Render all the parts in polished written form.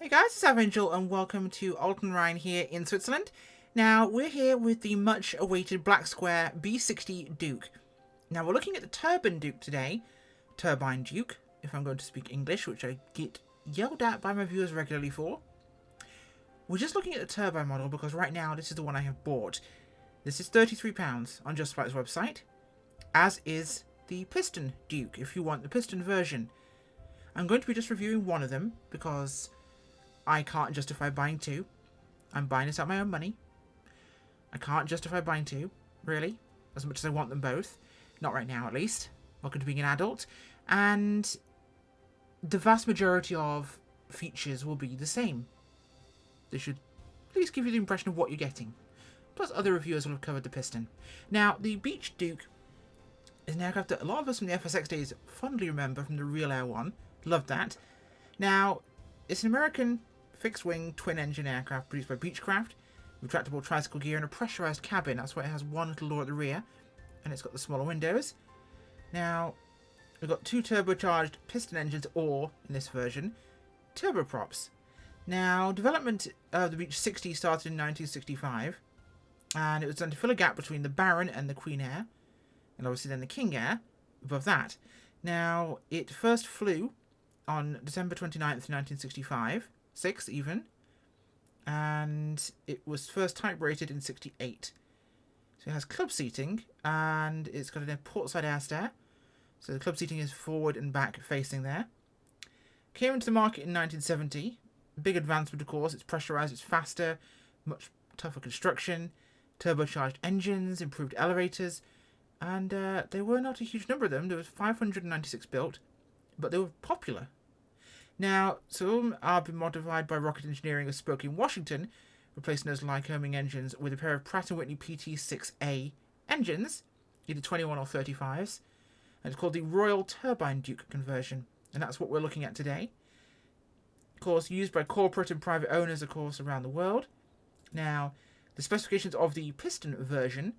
Hey guys, it's Angel and welcome to Alton Rhine here in Switzerland. Now, we're here with the much awaited Black Square B60 Duke. Now, we're looking at the Turbine Duke today. Turbine Duke, if I'm going to speak English, which I get yelled at by my viewers regularly for. We're just looking at the turbine model because right now this is the one I have bought. This is £33 on Justify's website, as is the Piston Duke if you want the piston version. I'm going to be just reviewing one of them because I can't justify buying two. I'm buying this out of my own money. I can't justify buying two, really, as much as I want them both. Not right now, at least. Welcome to being an adult. And the vast majority of features will be the same. They should at least give you the impression of what you're getting. Plus, other reviewers will have covered the piston. Now, the Beech Duke is an aircraft that a lot of us from the FSX days fondly remember from the Real Air one. Loved that. Now, it's an American fixed-wing, twin-engine aircraft produced by Beechcraft, retractable tricycle gear and a pressurized cabin. That's why it has one little door at the rear, and it's got the smaller windows. Now, we've got two turbocharged piston engines, or, in this version, turboprops. Now, development of the Beech 60 started in 1965, and it was done to fill a gap between the Baron and the Queen Air, and obviously then the King Air above that. Now, it first flew on December 29th, 1965, 6th even, and it was first type rated in 68. So it has club seating, and it's got a portside air stair, so the club seating is forward and back facing there. Came into the market in 1970, big advancement of course, it's pressurized, it's faster, much tougher construction, turbocharged engines, improved elevators, and there were not a huge number of them. There was 596 built, but they were popular. Now, some are been modified by Rocket Engineering of Spokane, Washington, replacing those Lycoming engines with a pair of Pratt & Whitney PT6A engines, either 21 or 35s, and it's called the Royal Turbine Duke conversion, and that's what we're looking at today. Of course, used by corporate and private owners, of course, around the world. Now, the specifications of the piston version,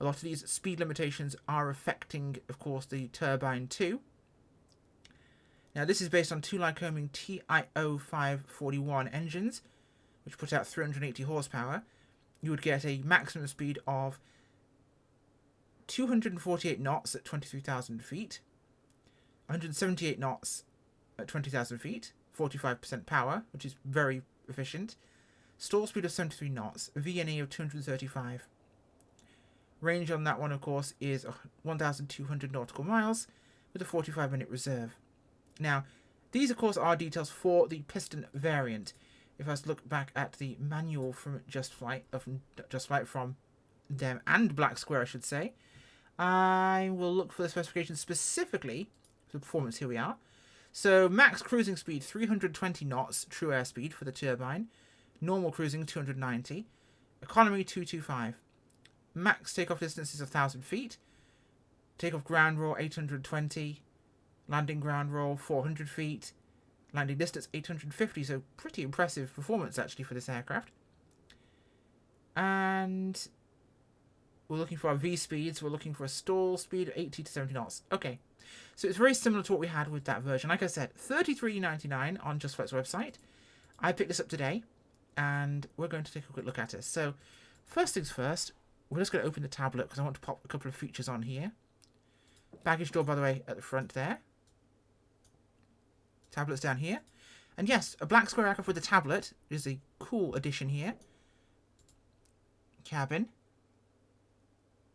a lot of these speed limitations are affecting, of course, the turbine too. Now, this is based on two Lycoming TIO 541 engines, which put out 380 horsepower. You would get a maximum speed of 248 knots at 23,000 feet, 178 knots at 20,000 feet, 45% power, which is very efficient, stall speed of 73 knots, VNE of 235. Range on that one, of course, is 1,200 nautical miles with a 45-minute reserve. Now, these, of course, are details for the piston variant. If I was to look back at the manual from Just Flight from them and Black Square, I should say, I will look for the specifications specifically for performance. Here we are. So, max cruising speed 320 knots, true airspeed for the turbine. Normal cruising 290. Economy 225. Max takeoff distance is 1,000 feet. Takeoff ground roll 820. Landing ground roll 400 feet. Landing distance 850, so pretty impressive performance actually for this aircraft. And we're looking for our V speeds. We're looking for a stall speed of 80 to 70 knots. Okay, so it's very similar to what we had with that version. Like I said, $33.99 on JustFlight's website. I picked this up today, and we're going to take a quick look at it. So, first things first, we're just going to open the tablet because I want to pop a couple of features on here. Baggage door, by the way, at the front there. Tablet's down here. And yes, a Black Square aircraft with a tablet is a cool addition here. Cabin.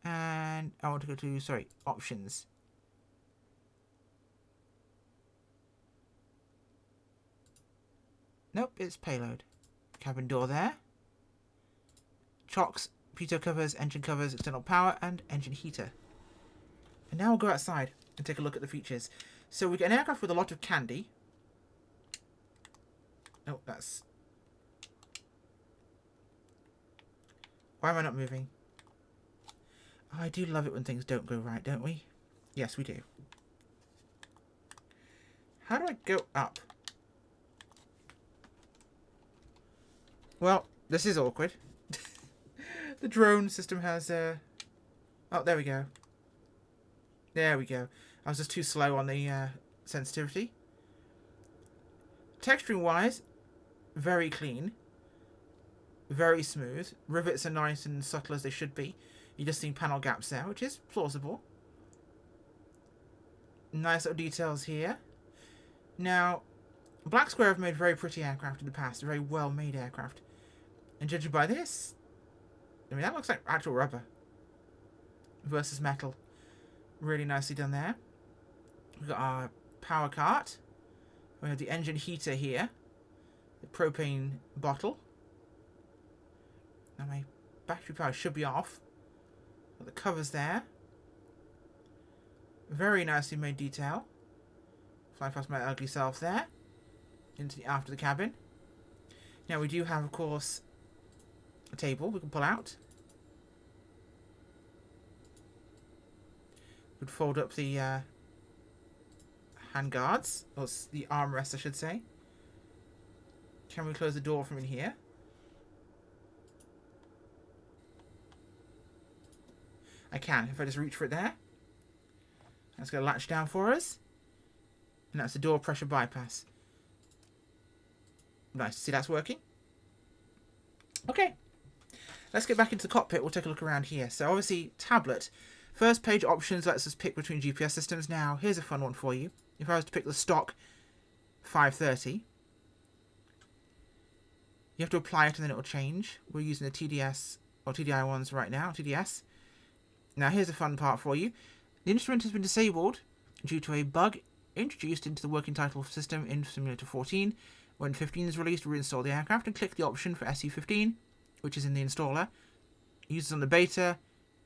And I want to go to, options. Nope, it's payload. Cabin door there. Chocks, pitot covers, engine covers, external power, and engine heater. And now we'll go outside and take a look at the features. So we get an aircraft with a lot of candy. Oh, that's... Why am I not moving? Oh, I do love it when things don't go right, don't we? Yes, we do. How do I go up? Well, this is awkward. The drone system has... Oh, there we go. There we go. I was just too slow on the sensitivity. Texturing wise, very clean, very smooth. Rivets are nice and subtle as they should be. You just see panel gaps there, which is plausible. Nice little details here. Now, Black Square have made very pretty aircraft in the past, very well made aircraft. And judging by this, I mean, that looks like actual rubber versus metal. Really nicely done there. We've got our power cart. We have the engine heater here. The propane bottle. Now my battery power should be off. Got the covers there. Very nicely made detail. Fly past my ugly self there. Into the aft of the cabin. Now we do have, of course, a table we can pull out. We'd fold up the hand guards, or the armrest I should say. Can we close the door from in here? I can, if I just reach for it there. That's going to latch down for us. And that's the door pressure bypass. Nice, see that's working? Okay. Let's get back into the cockpit, we'll take a look around here. So obviously, tablet. First page options lets us pick between GPS systems. Now, here's a fun one for you. If I was to pick the stock 530, you have to apply it and then it will change. We're using the TDS or TDI ones right now, TDS. Now, here's a fun part for you. The instrument has been disabled due to a bug introduced into the working title system in Simulator 14. When 15 is released, reinstall the aircraft and click the option for SU15, which is in the installer. Users on the beta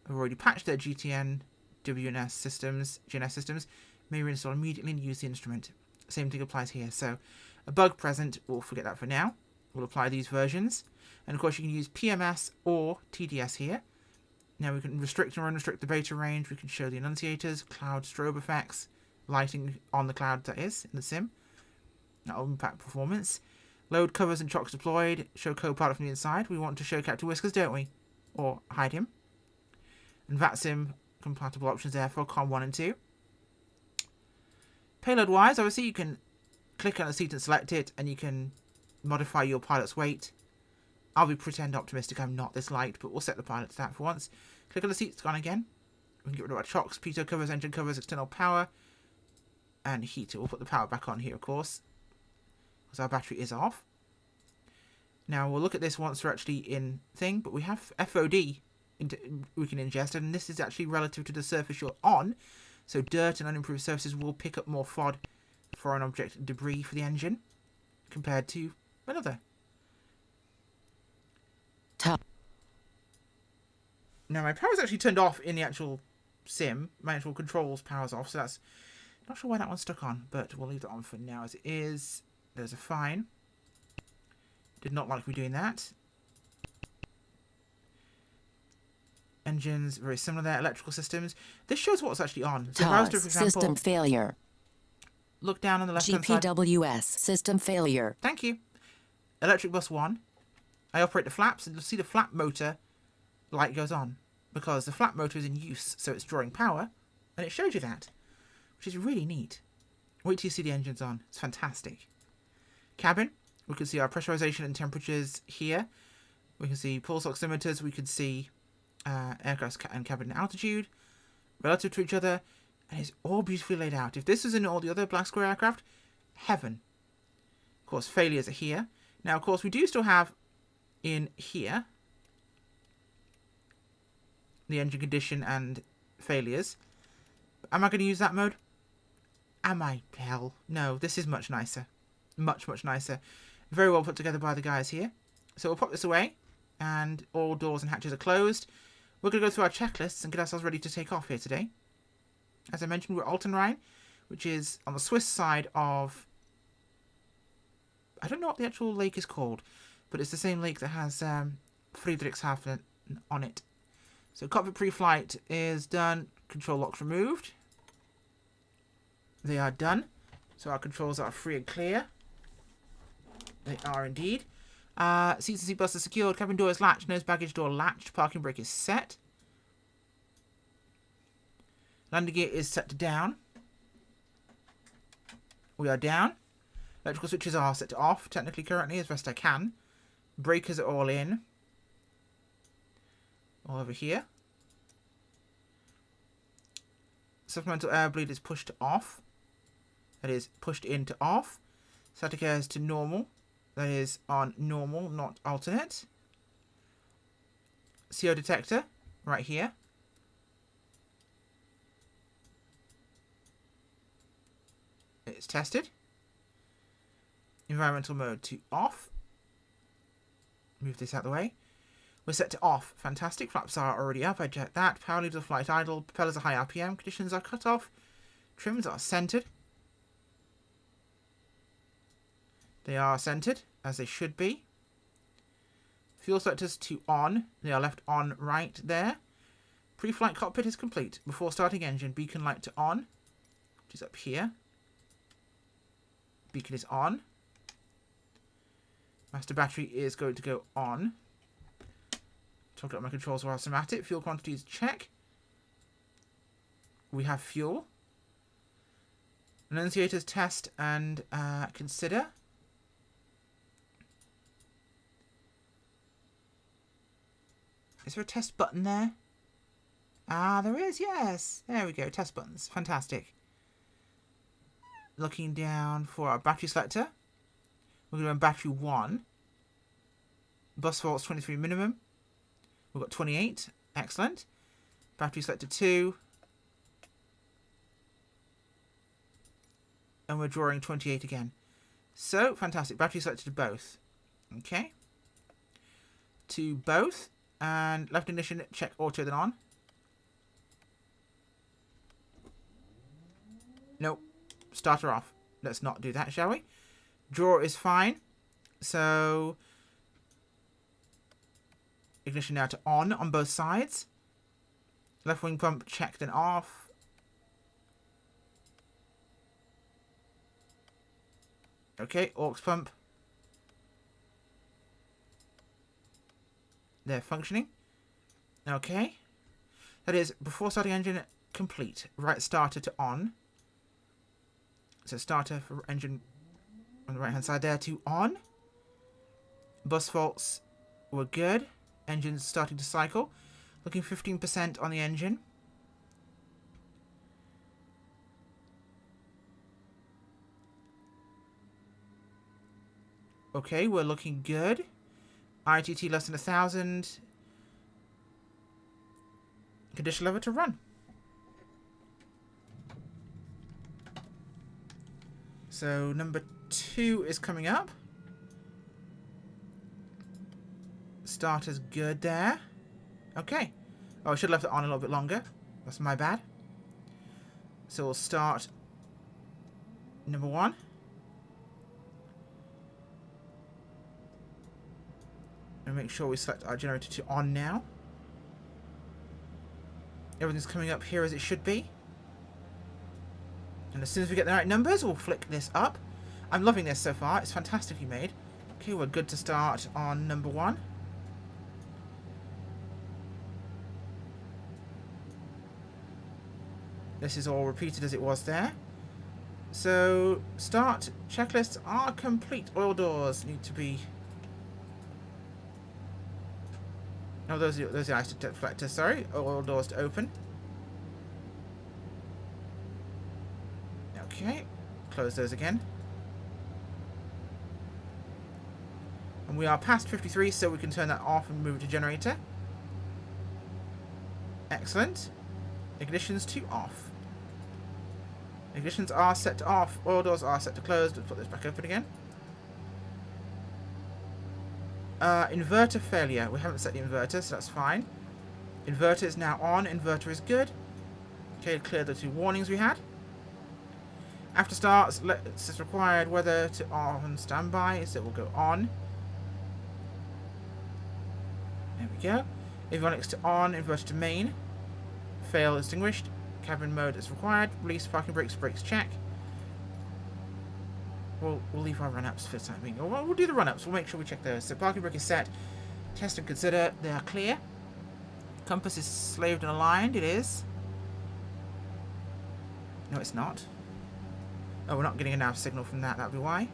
have already patched their GTN, WNS systems, GNS systems, may reinstall immediately and use the instrument. Same thing applies here. So, a bug present, we'll forget that for now. We'll apply these versions. And of course, you can use PMS or TDS here. Now we can restrict or unrestrict the beta range. We can show the annunciators, cloud strobe effects, lighting on the cloud, that is, in the sim. That will impact performance. Load covers and chocks deployed. Show co-pilot from the inside. We want to show Captain Whiskers, don't we? Or hide him. And VATSIM compatible options there for COM 1 and 2. Payload-wise, obviously, you can click on the seat and select it, and you can modify your pilot's weight. I'll be pretend optimistic I'm not this light, but we'll set the pilot to that for once. Click on the seat, it's gone again. We can get rid of our chocks, pitot covers, engine covers, external power, and heater. We'll put the power back on here, of course, because our battery is off. Now, we'll look at this once we're actually in thing, but we have FOD we can ingest, and this is actually relative to the surface you're on, so dirt and unimproved surfaces will pick up more FOD, foreign object debris, for the engine, compared to another. Now, my power's actually turned off in the actual sim. My actual controls power's off, so that's... Not sure why that one's stuck on, but we'll leave that on for now as it is. There's a fine. Did not like me doing that. Engines, very similar there. Electrical systems. This shows what's actually on. So if I was to, for example, system failure. Look down on the left-hand side. GPWS, system failure. Thank you. Electric bus 1. I operate the flaps, and you'll see the flap motor light goes on, because the flap motor is in use, so it's drawing power, and it shows you that, which is really neat. Wait till you see the engines on. It's fantastic. Cabin. We can see our pressurization and temperatures here. We can see pulse oximeters. We can see aircraft and cabin altitude relative to each other, and it's all beautifully laid out. If this was in all the other Black Square aircraft, heaven. Of course, failures are here. Now, of course, we do still have in here the engine condition and failures. Am I going to use that mode? Am I? Hell, no. This is much nicer. Much, much nicer. Very well put together by the guys here. So we'll pop this away, and all doors and hatches are closed. We're going to go through our checklists and get ourselves ready to take off here today. As I mentioned, we're at Altenrhein, which is on the Swiss side of... I don't know what the actual lake is called, but it's the same lake that has Friedrichshafen on it. So cockpit pre-flight is done. Control locks removed. They are done. So our controls are free and clear. They are indeed. Seats and seat belts are secured. Cabin door is latched. Nose baggage door latched. Parking brake is set. Landing gear is set to down. We are down. Electrical switches are set to off, technically currently, as best I can. Breakers are all in. All over here. Supplemental air bleed is pushed to off. That is pushed in to off. Static air is to normal. That is on normal, not alternate. CO detector, right here. It's tested. Environmental mode to off. Move this out of the way. We're set to off. Fantastic. Flaps are already up. I checked that. Power leads are flight idle. Propellers are high RPM. Conditions are cut off. Trims are centered. They are centered, as they should be. Fuel selectors to on. They are left on right there. Pre-flight cockpit is complete. Before starting engine, beacon light to on, which is up here. Beacon is on. Master battery is going to go on. Talk about my controls whilst I'm at it. Fuel quantities check. We have fuel. Annunciators test and consider. Is there a test button there? Ah, there is, yes. There we go, test buttons. Fantastic. Looking down for our battery selector. We're going to run battery 1. Bus volts 23 minimum. We've got 28. Excellent. Battery selector 2. And we're drawing 28 again. So, fantastic. Battery selector to both. Okay. To both. And left ignition, check auto then on. Nope. Starter off. Let's not do that, shall we? Draw is fine. So, ignition now to on both sides. Left wing pump check then off. Okay, aux pump. They're functioning. Okay. That is, before starting engine, complete. Right starter to on. So starter for engine on the right hand side there to on. Bus faults were good. Engine's starting to cycle. Looking 15% on the engine. Okay, we're looking good. ITT less than 1,000. Condition lever to run. So number 2 is coming up. Starter's good there. Okay. Oh, I should have left it on a little bit longer. That's my bad. So we'll start number 1. And make sure we select our generator to on now. Everything's coming up here as it should be. And as soon as we get the right numbers, we'll flick this up. I'm loving this so far. It's fantastically made. Okay, we're good to start on number 1. This is all repeated as it was there. So, start checklists are complete. Oil doors need to be... No, those are the ice deflectors, sorry. Oil doors to open. Okay. Close those again. And we are past 53, so we can turn that off and move to generator. Excellent. Ignitions to off. Ignitions are set to off. Oil doors are set to close. Let's put this back open again. Inverter failure. We haven't set the inverter, so that's fine. Inverter is now on. Inverter is good. Okay, clear the 2 warnings we had. After starts, it's required weather to on standby, so we'll go on. There we go. Avionics to on, inverter to main. Fail extinguished. Cabin mode is required. Release parking brakes check. We'll leave our run-ups for the time being. We'll do the run-ups. We'll make sure we check those. So parking brake is set. Test and consider. They are clear. Compass is slaved and aligned. It is. No, it's not. Oh, we're not getting a nav signal from that. That'll be why.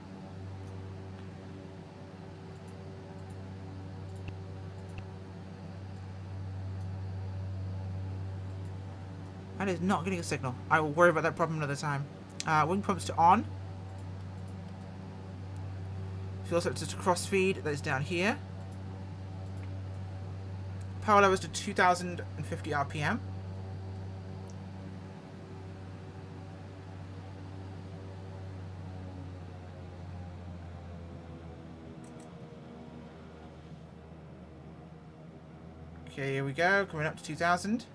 That is not getting a signal. I will worry about that problem another time. Wing pumps to on. Fuel sector to cross feed. That is down here. Power levels to 2050 RPM. Okay, here we go. Coming up to 2000.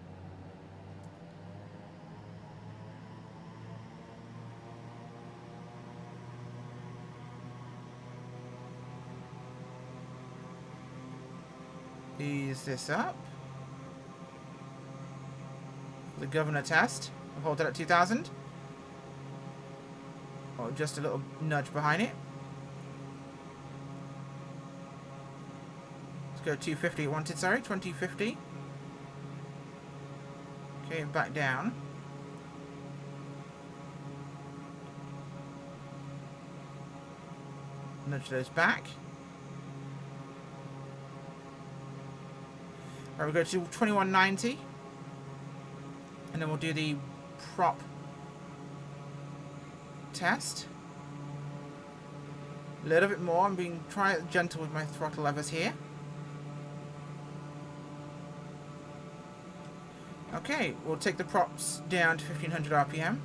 Ease this up. The governor test. We'll hold it at 2000. Or just a little nudge behind it. Let's go 250 wanted, sorry. 2050. Okay, back down. Nudge those back. Alright, we'll go to 2190. And then we'll do the prop test. A little bit more. I'm being gentle with my throttle levers here. Okay, we'll take the props down to 1500 RPM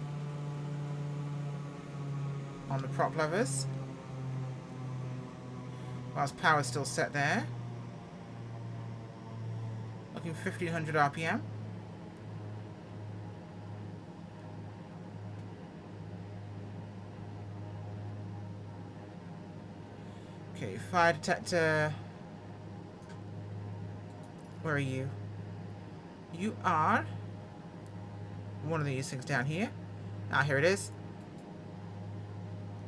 on the prop levers. Whilst power's still set there. Looking 1500 RPM. Okay, fire detector. Where are you? You are one of these things down here. Ah, here it is.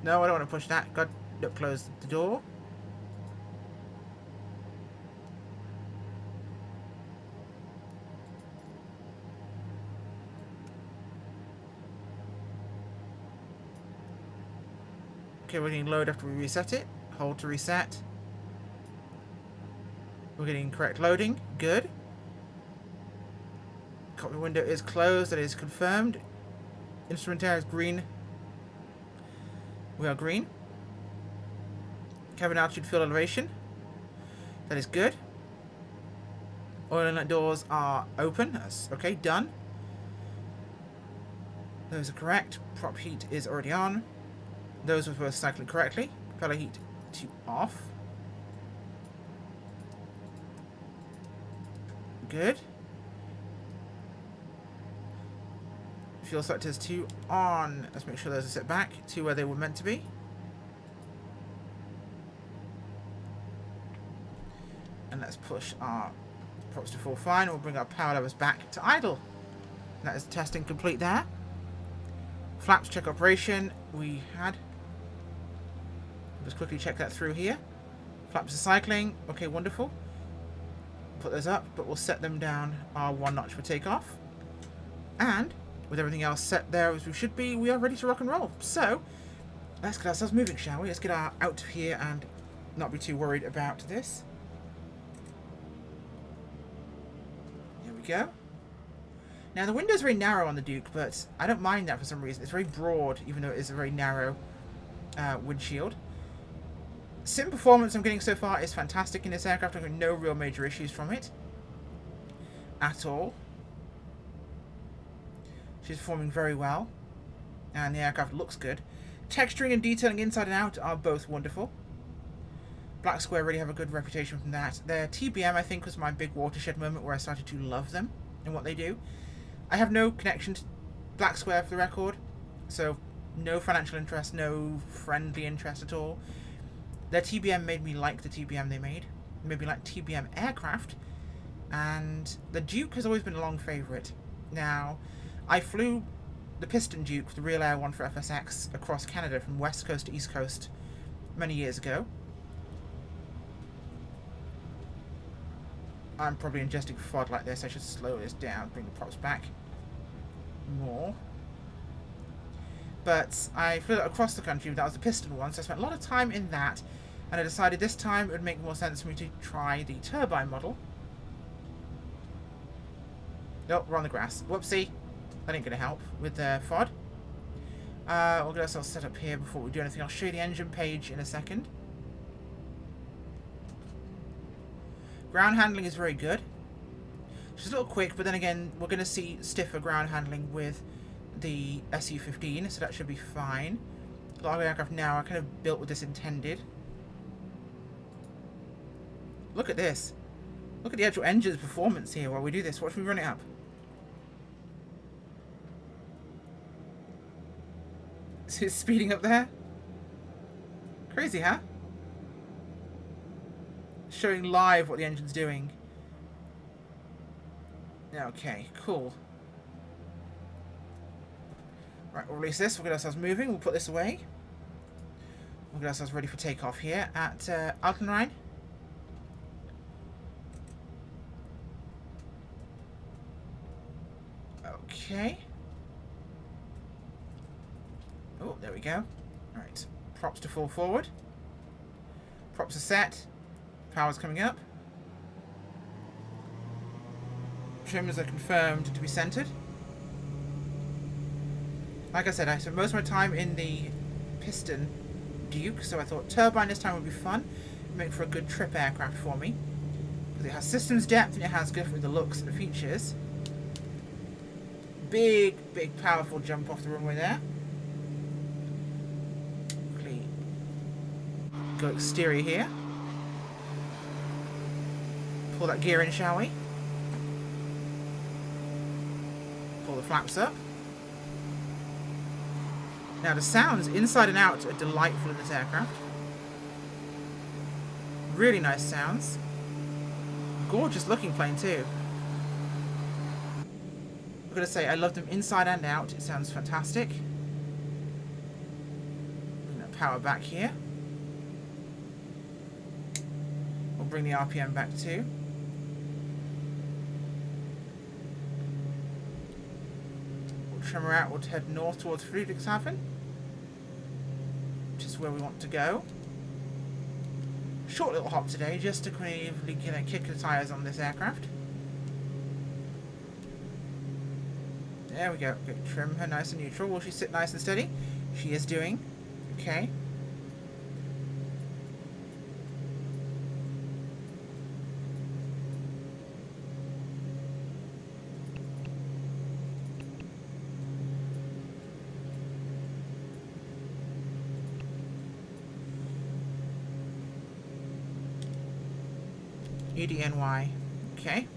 No, I don't want to push that. Got to close the door. Okay, we're getting load after we reset it. Hold to reset. We're getting correct loading. Good. Cockpit window is closed. That is confirmed. Instrument air is green. We are green. Cabin altitude, fuel elevation. That is good. Oil inlet doors are open. That's okay. Done. Those are correct. Prop heat is already on. Those were both cycling correctly. Propeller heat to off. Good. Fuel selectors to on. Let's make sure those are set back to where they were meant to be. And let's push our props to full fine. We'll bring our power levers back to idle. That is testing complete there. Flaps check operation. We had. Just quickly check that through here. Flaps are cycling. Okay, wonderful. Put those up, but we'll set them down one notch for takeoff. And with everything else set there as we should be, we are ready to rock and roll. So let's get ourselves moving, shall we? Let's get out of here and not be too worried about this. Here we go. Now the window's very narrow on the Duke, but I don't mind that for some reason. It's very broad, even though it is a very narrow windshield. Sim performance I'm getting so far is fantastic in this aircraft. I've got no real major issues from it at all. She's performing very well, and the aircraft looks good. Texturing and detailing inside and out are both wonderful. Black Square really have a good reputation from that. Their TBM, I think, was my big watershed moment where I started to love them and what they do. I have no connection to Black Square, for the record, so no financial interest, no friendly interest at all. Their TBM made me like the TBM they made. It made me like TBM aircraft, and the Duke has always been a long favourite. Now, I flew the Piston Duke, the real Air 1 for FSX, across Canada from west coast to east coast many years ago. I'm probably ingesting FOD like this. I should slow this down, bring the props back more. But I flew it across the country. That was the Piston one, so I spent a lot of time in that. And I decided this time it would make more sense for me to try the turbine model. Nope, we're on the grass. Whoopsie. That ain't going to help with the FOD. We'll get ourselves set up here before we do anything. I'll show you the engine page in a second. Ground handling is very good. She's a little quick, but then again, we're going to see stiffer ground handling with the SU-15, so that should be fine. A lot of aircraft now are kind of built with this intended. Look at this. Look at the actual engine's performance here while we do this. Watch me run it up. So it's speeding up there. Crazy, huh? Showing live what the engine's doing. Okay, cool. Right, we'll release this. We'll get ourselves moving. We'll put this away. We'll get ourselves ready for takeoff here at Altenrhein. Okay. Oh, there we go. Right, props to full forward. Props are set. Power's coming up. Trims are confirmed to be centered. Like I said, I spent most of my time in the piston Duke, so I thought turbine this time would be fun. Make for a good trip aircraft for me. Because it has systems depth and it has good with the looks and the features. Big, big, powerful jump off the runway there. Quickly go exterior here. Pull that gear in, shall we? Pull the flaps up. Now the sounds inside and out are delightful in this aircraft. Really nice sounds. Gorgeous looking plane too. I'm going to say I love them inside and out. It sounds fantastic. Bring that power back here. We'll bring the RPM back too. We'll trim her out. We'll head north towards Friedrichshafen, which is where we want to go. Short little hop today, just to kind of kick the tyres on this aircraft. There we go. Okay, trim her nice and neutral. Will she sit nice and steady? She is doing. Okay. EDNY. Okay.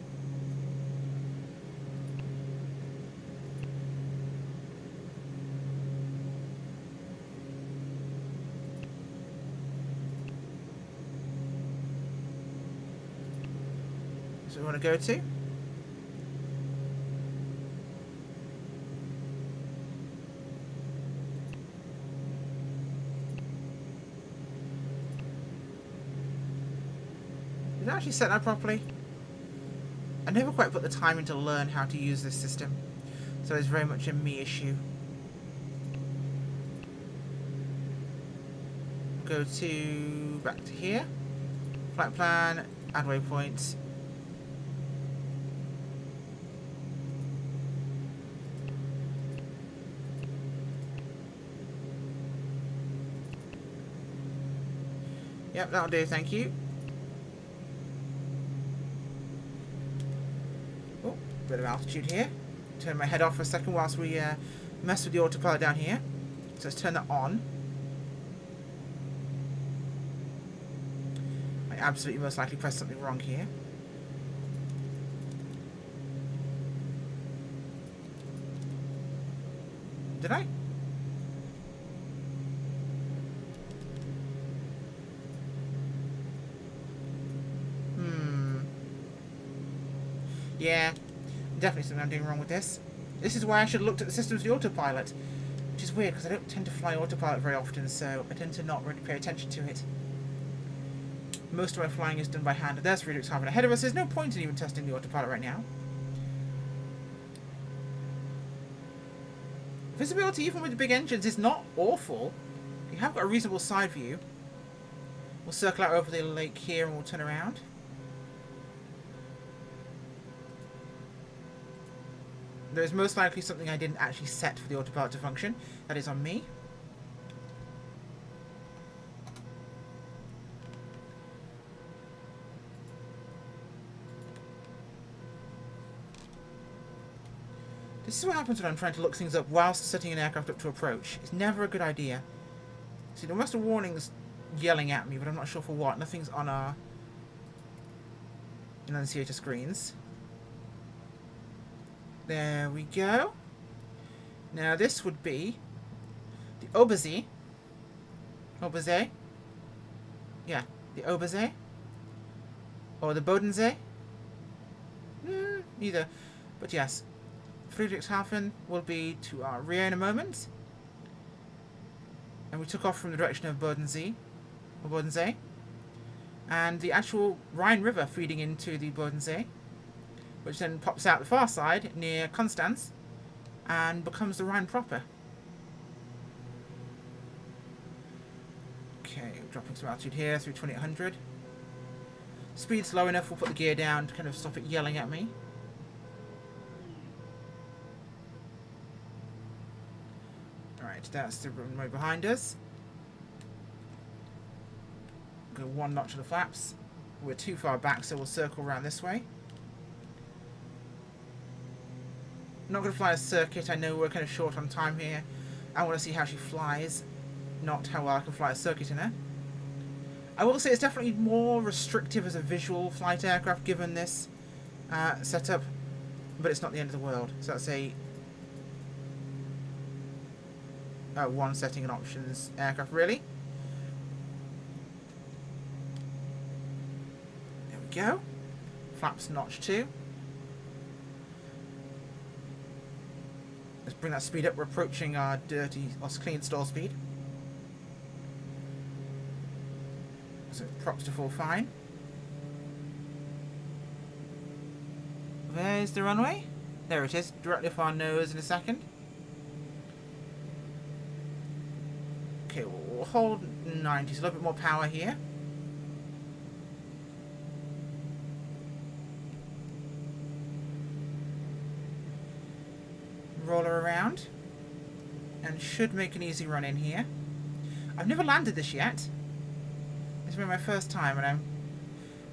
So we want to go to? Did I actually set that properly? I never quite put the time in to learn how to use this system, so it's very much a me issue. Go to back to here. Flight plan, add waypoints. Yep, that'll do, thank you. Oh, bit of altitude here. Turn my head off for a second whilst we mess with the autopilot down here. So let's turn that on. I absolutely most likely pressed something wrong here. Did I? Yeah, definitely something I'm doing wrong with this. This is why I should have looked at the systems of the autopilot. Which is weird, because I don't tend to fly autopilot very often, so I tend to not really pay attention to it. Most of my flying is done by hand. There's Friedrichshafen ahead of us. There's no point in even testing the autopilot right now. Visibility, even with the big engines, is not awful. You have got a reasonable side view. We'll circle out over the lake here and we'll turn around. There's most likely something I didn't actually set for the autopilot to function. That is on me. This is what happens when I'm trying to look things up whilst setting an aircraft up to approach. It's never a good idea. See, there must have warnings yelling at me, but I'm not sure for what. Nothing's on our annunciator screens. There we go. Now this would be the Obersee. Obersee? Yeah, the Obersee. Or the Bodensee? Neither. But yes. Friedrichshafen will be to our rear in a moment. And we took off from the direction of Bodensee. Or Bodensee. And the actual Rhine River feeding into the Bodensee, which then pops out the far side near Konstanz and becomes the Rhine proper. Okay, dropping some altitude here through 2800. Speed's low enough, we'll put the gear down to kind of stop it yelling at me. Alright, that's the runway behind us. Go one notch to the flaps. We're too far back, so we'll circle around this way. I'm not going to fly a circuit. I know we're kind of short on time here. I want to see how she flies, not how well I can fly a circuit in her. I will say it's definitely more restrictive as a visual flight aircraft given this setup, but it's not the end of the world. So that's a one setting and options aircraft, really. There we go. Flaps notch 2. Let's bring that speed up. We're approaching our dirty or clean stall speed. So props to full fine. There's the runway. There it is, directly off our nose in a second. Okay, we'll hold 90, so a little bit more power here. Roll her around. And should make an easy run in here. I've never landed this yet. It's been my first time, and I'm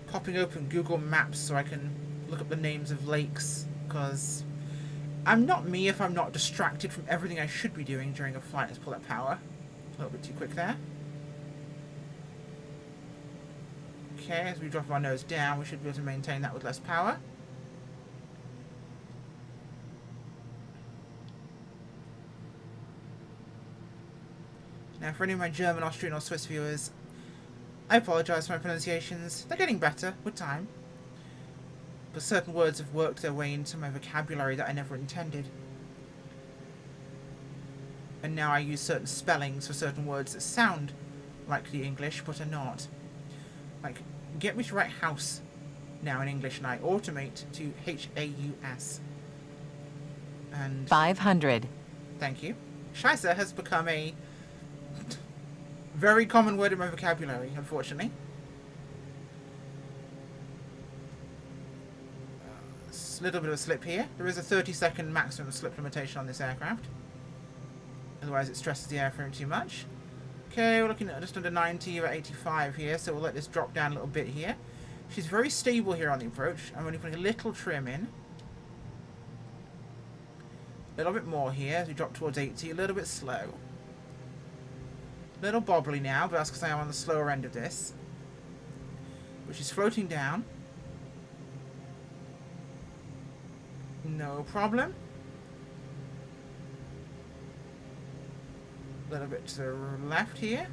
popping open Google Maps so I can look up the names of lakes, because I'm not me if I'm not distracted from everything I should be doing during a flight. Let's pull that power. A little bit too quick there. Okay, as we drop our nose down, we should be able to maintain that with less power. Now, for any of my German, Austrian or Swiss viewers, I apologise for my pronunciations. They're getting better with time. But certain words have worked their way into my vocabulary that I never intended. And now I use certain spellings for certain words that sound like the English, but are not. Like, get me to write house now in English, and I automate to H-A-U-S. And 500. thank you. Scheisse has become a very common word in my vocabulary, unfortunately. A little bit of a slip here. There is a 30-second maximum slip limitation on this aircraft. Otherwise it stresses the airframe too much. Okay, we're looking at just under 90 or 85 here, so we'll let this drop down a little bit here. She's very stable here on the approach. I'm only putting a little trim in. A little bit more here as we drop towards 80, a little bit slow. A little bobbly now, but that's because I am on the slower end of this. Which is floating down. No problem. A little bit to the left here.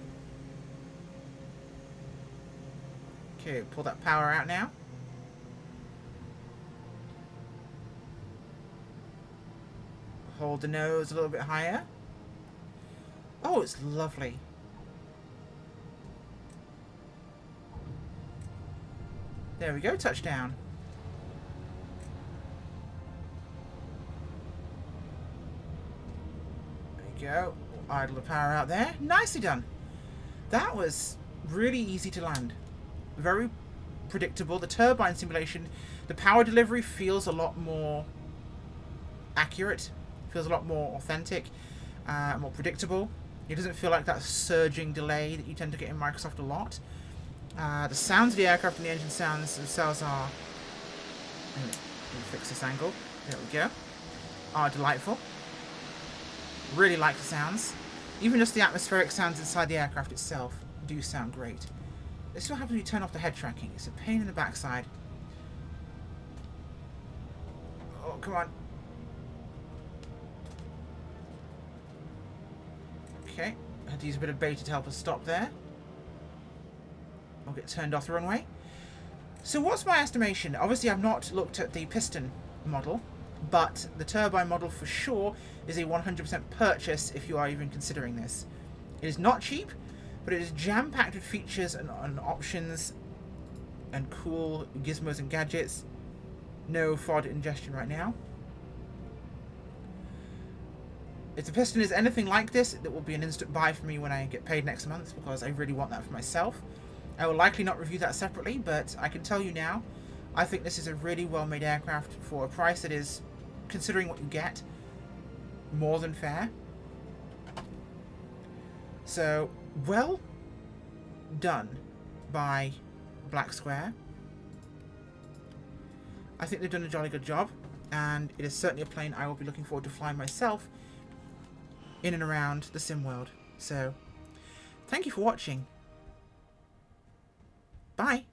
Okay, pull that power out now. Hold the nose a little bit higher. Oh, it's lovely. There we go, touchdown. There we go. Idle the power out there. Nicely done. That was really easy to land. Very predictable. The turbine simulation, the power delivery feels a lot more accurate. Feels a lot more authentic, more predictable. It doesn't feel like that surging delay that you tend to get in Microsoft a lot. The sounds of the aircraft and the engine sounds themselves are... Let me fix this angle. There we go. Are delightful. Really like the sounds. Even just the atmospheric sounds inside the aircraft itself do sound great. This is what happens when you turn off the head tracking. It's a pain in the backside. Oh, come on. Okay. I had to use a bit of beta to help us stop there. I'll get turned off the runway. So what's my estimation? Obviously I've not looked at the piston model, but the turbine model for sure is a 100% purchase if you are even considering this. It is not cheap, but it is jam-packed with features and options and cool gizmos and gadgets. No FOD ingestion right now. If the piston is anything like this, it will be an instant buy for me when I get paid next month, because I really want that for myself. I will likely not review that separately, but I can tell you now, I think this is a really well-made aircraft for a price that is, considering what you get, more than fair. So, well done by Black Square. I think they've done a jolly good job, and it is certainly a plane I will be looking forward to flying myself in and around the sim world. So, thank you for watching. Bye.